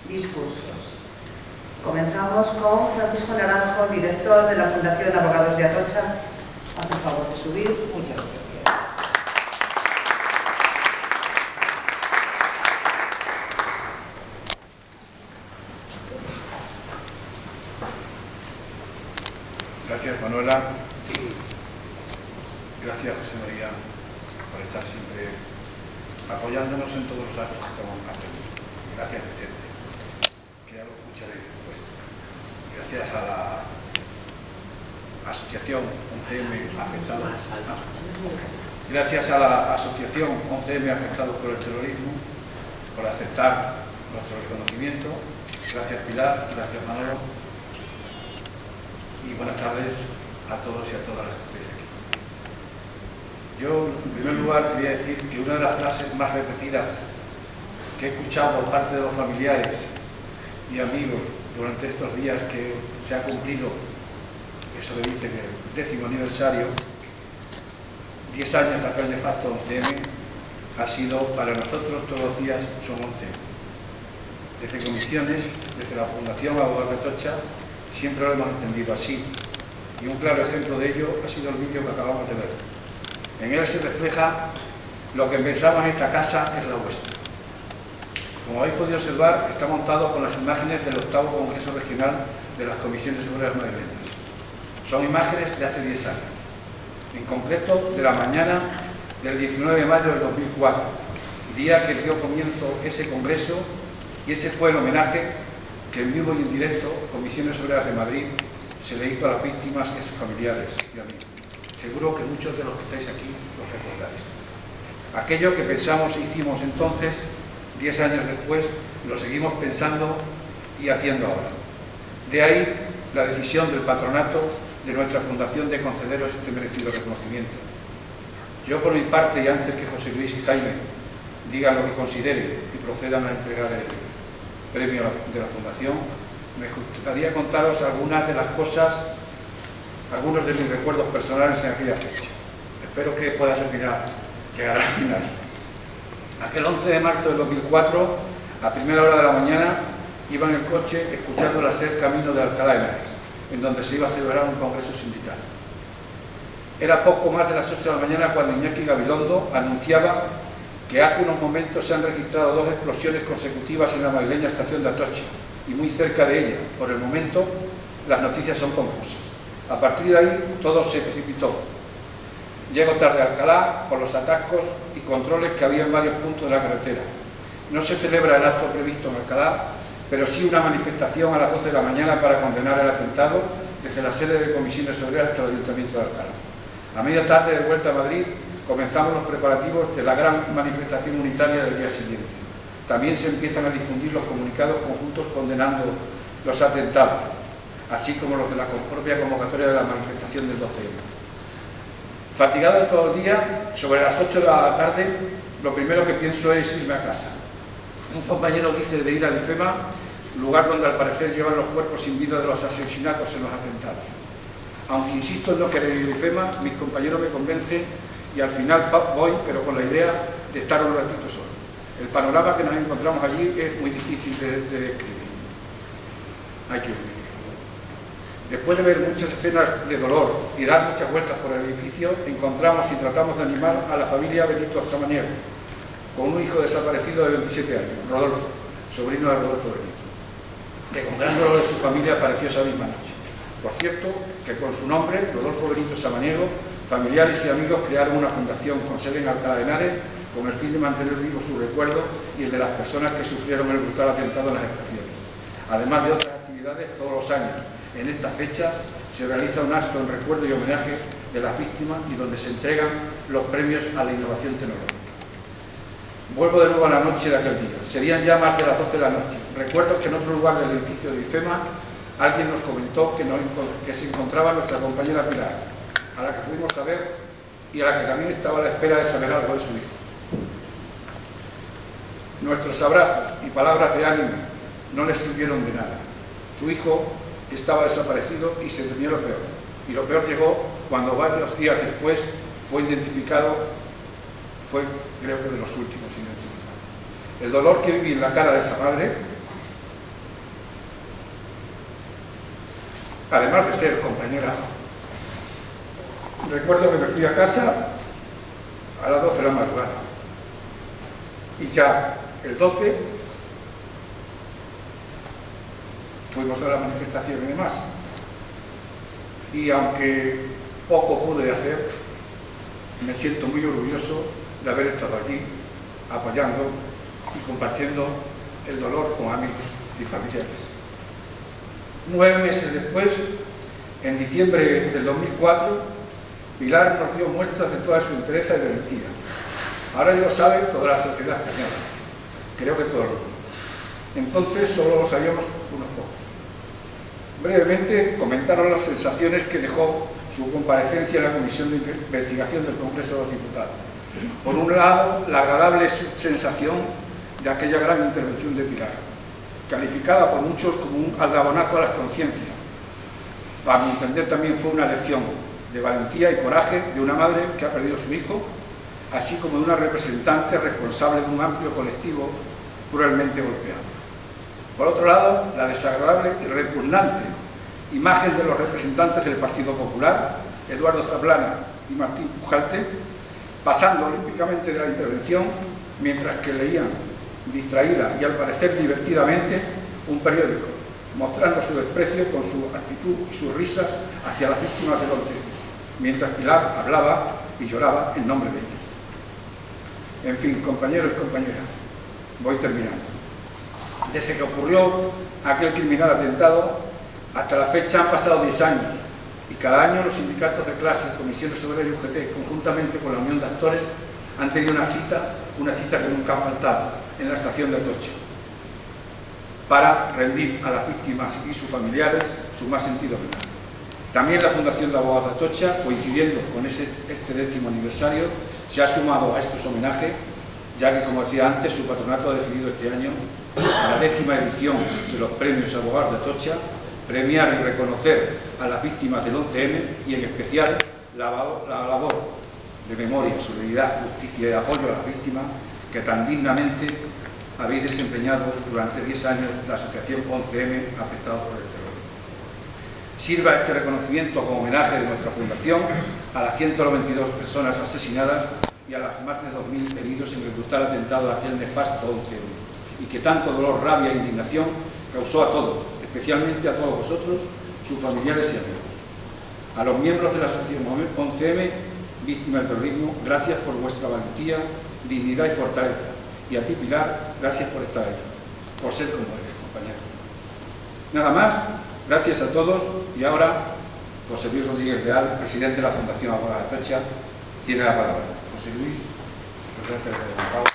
discursos. Comenzamos con Francisco Naranjo, director de la Fundación Abogados de Atocha. Hace el favor de subir. Muchas gracias. Gracias, Manuela. Gracias, José María, por estar siempre apoyándonos en todos los actos que estamos haciendo. Gracias, Vicente, que ya lo escucharé después. Gracias a la asociación 11M Afectados. Gracias a la asociación 11M Afectados por el Terrorismo por aceptar nuestro reconocimiento. Gracias, Pilar. Gracias, Manolo. Y buenas tardes a todos y a todas las que estáis aquí. Yo, en primer lugar, quería decir que una de las frases más repetidas que he escuchado por parte de los familiares y amigos durante estos días que se ha cumplido, eso le dice que el 10º aniversario, 10 años de aquel nefasto 11M, ha sido para nosotros todos los días son 11. Desde comisiones, desde la Fundación Abogados de Atocha, siempre lo hemos entendido así, y un claro ejemplo de ello ha sido el vídeo que acabamos de ver. En él se refleja lo que pensamos en esta casa es la vuestra. Como habéis podido observar, está montado con las imágenes del 8º Congreso Regional de las Comisiones Obreras Madrileñas. Son imágenes de hace 10 años, en concreto de la mañana del 19 de mayo del 2004, día que dio comienzo ese congreso, y ese fue el homenaje que en vivo y en directo Comisiones Obreras de Madrid se le hizo a las víctimas y a sus familiares y amigos. Seguro que muchos de los que estáis aquí los recordáis. Aquello que pensamos e hicimos entonces, 10 años después, lo seguimos pensando y haciendo ahora. De ahí la decisión del patronato de nuestra fundación de concederos este merecido reconocimiento. Yo, por mi parte, y antes que José Luis y Jaime digan lo que consideren y procedan a entregar el premio de la Fundación, me gustaría contaros algunas de las cosas, algunos de mis recuerdos personales en aquella fecha. Espero que pueda llegar al final. Aquel 11 de marzo del 2004, a primera hora de la mañana, iba en el coche escuchando la SER camino de Alcalá de Henares, en donde se iba a celebrar un congreso sindical. Era poco más de las 8 de la mañana cuando Iñaki Gabilondo anunciaba que hace unos momentos se han registrado 2 explosiones consecutivas en la madrileña estación de Atocha, y muy cerca de ella. Por el momento, las noticias son confusas. A partir de ahí, todo se precipitó. Llego tarde a Alcalá por los atascos y controles que había en varios puntos de la carretera. No se celebra el acto previsto en Alcalá, pero sí una manifestación a las 12 de la mañana para condenar el atentado desde la sede de Comisiones Obreras hasta el Ayuntamiento de Alcalá. A media tarde, de vuelta a Madrid, comenzamos los preparativos de la gran manifestación unitaria del día siguiente. También se empiezan a difundir los comunicados conjuntos condenando los atentados, así como los de la propia convocatoria de la manifestación del 12M. Fatigado todo el día, sobre las 8 de la tarde, lo primero que pienso es irme a casa. Un compañero dice de ir al IFEMA, lugar donde al parecer llevan los cuerpos sin vida de los asesinatos en los atentados. Aunque insisto en no querer ir al IFEMA, mis compañeros me convencen y al final voy, pero con la idea de estar un ratito solo. El panorama que nos encontramos allí es muy difícil de describir. Hay que huir. Después de ver muchas escenas de dolor y dar muchas vueltas por el edificio, encontramos y tratamos de animar a la familia Benito Samaniego, con un hijo desaparecido de 27 años, Rodolfo, sobrino de Rodolfo Benito, que con gran dolor de su familia apareció esa misma noche. Por cierto, que con su nombre, Rodolfo Benito Samaniego, familiares y amigos crearon una fundación con sede en Alcalá de Henares con el fin de mantener vivo su recuerdo y el de las personas que sufrieron el brutal atentado en las estaciones. Además de otras actividades, todos los años, en estas fechas, se realiza un acto en recuerdo y homenaje de las víctimas y donde se entregan los premios a la innovación tecnológica. Vuelvo de nuevo a la noche de aquel día. Serían ya más de las 12 de la noche. Recuerdo que en otro lugar del edificio de IFEMA alguien nos comentó que se encontraba nuestra compañera Pilar, a la que fuimos a ver y a la que también estaba a la espera de saber algo de su hijo. Nuestros abrazos y palabras de ánimo no le sirvieron de nada. Su hijo estaba desaparecido y se temía lo peor. Y lo peor llegó cuando varios días después fue identificado, creo que de los últimos identificados. El dolor que viví en la cara de esa madre además de ser compañera. Recuerdo que me fui a casa a las 12 de la madrugada y ya el 12 fuimos a la manifestación y demás, y aunque poco pude hacer, me siento muy orgulloso de haber estado allí apoyando y compartiendo el dolor con amigos y familiares. 9 meses después, en diciembre del 2004, Pilar nos dio muestras de toda su entereza y valentía. Ahora ya lo sabe toda la sociedad española, creo que todo el mundo. Entonces solo lo sabíamos unos pocos. Brevemente comentaron las sensaciones que dejó su comparecencia en la Comisión de Investigación del Congreso de los Diputados. Por un lado, la agradable sensación de aquella gran intervención de Pilar, calificada por muchos como un aldabonazo a las conciencias. A mi entender también fue una lección de valentía y coraje de una madre que ha perdido a su hijo, así como de una representante responsable de un amplio colectivo cruelmente golpeado. Por otro lado, la desagradable y repugnante imagen de los representantes del Partido Popular, Eduardo Zaplana y Martín Pujalte, pasando olímpicamente de la intervención mientras que leían distraída y al parecer divertidamente un periódico, mostrando su desprecio con su actitud y sus risas hacia las víctimas del 11, mientras Pilar hablaba y lloraba en nombre de ellas. En fin, compañeros y compañeras, voy terminando. Desde que ocurrió aquel criminal atentado, hasta la fecha han pasado 10 años, y cada año los sindicatos de clase, comisiones obreras y UGT, conjuntamente con la Unión de Actores, han tenido una cita que nunca ha faltado, en la estación de Atocha, para rendir a las víctimas y sus familiares su más sentido homenaje. También la Fundación de Abogados de Atocha, coincidiendo con este 10º aniversario, se ha sumado a estos homenajes, ya que, como decía antes, su patronato ha decidido este año, en la 10ª edición de los premios Abogados de Atocha, premiar y reconocer a las víctimas del 11M y, en especial, la labor de memoria, solidaridad, justicia y apoyo a las víctimas que tan dignamente habéis desempeñado durante 10 años la asociación 11M afectados por el terror. Sirva este reconocimiento como homenaje de nuestra fundación a las 192 personas asesinadas y a las más de 2.000 heridos en el brutal atentado de aquel nefasto 11M, y que tanto dolor, rabia e indignación causó a todos, especialmente a todos vosotros, sus familiares y amigos. A los miembros de la asociación 11M, víctimas del terrorismo, gracias por vuestra valentía, dignidad y fortaleza. Y a ti, Pilar, gracias por estar aquí, por ser como eres, compañero. Nada más, gracias a todos, y ahora José Luis Rodríguez Leal, presidente de la Fundación Abogados de Atocha, tiene la palabra. José Luis, presidente del Abogado.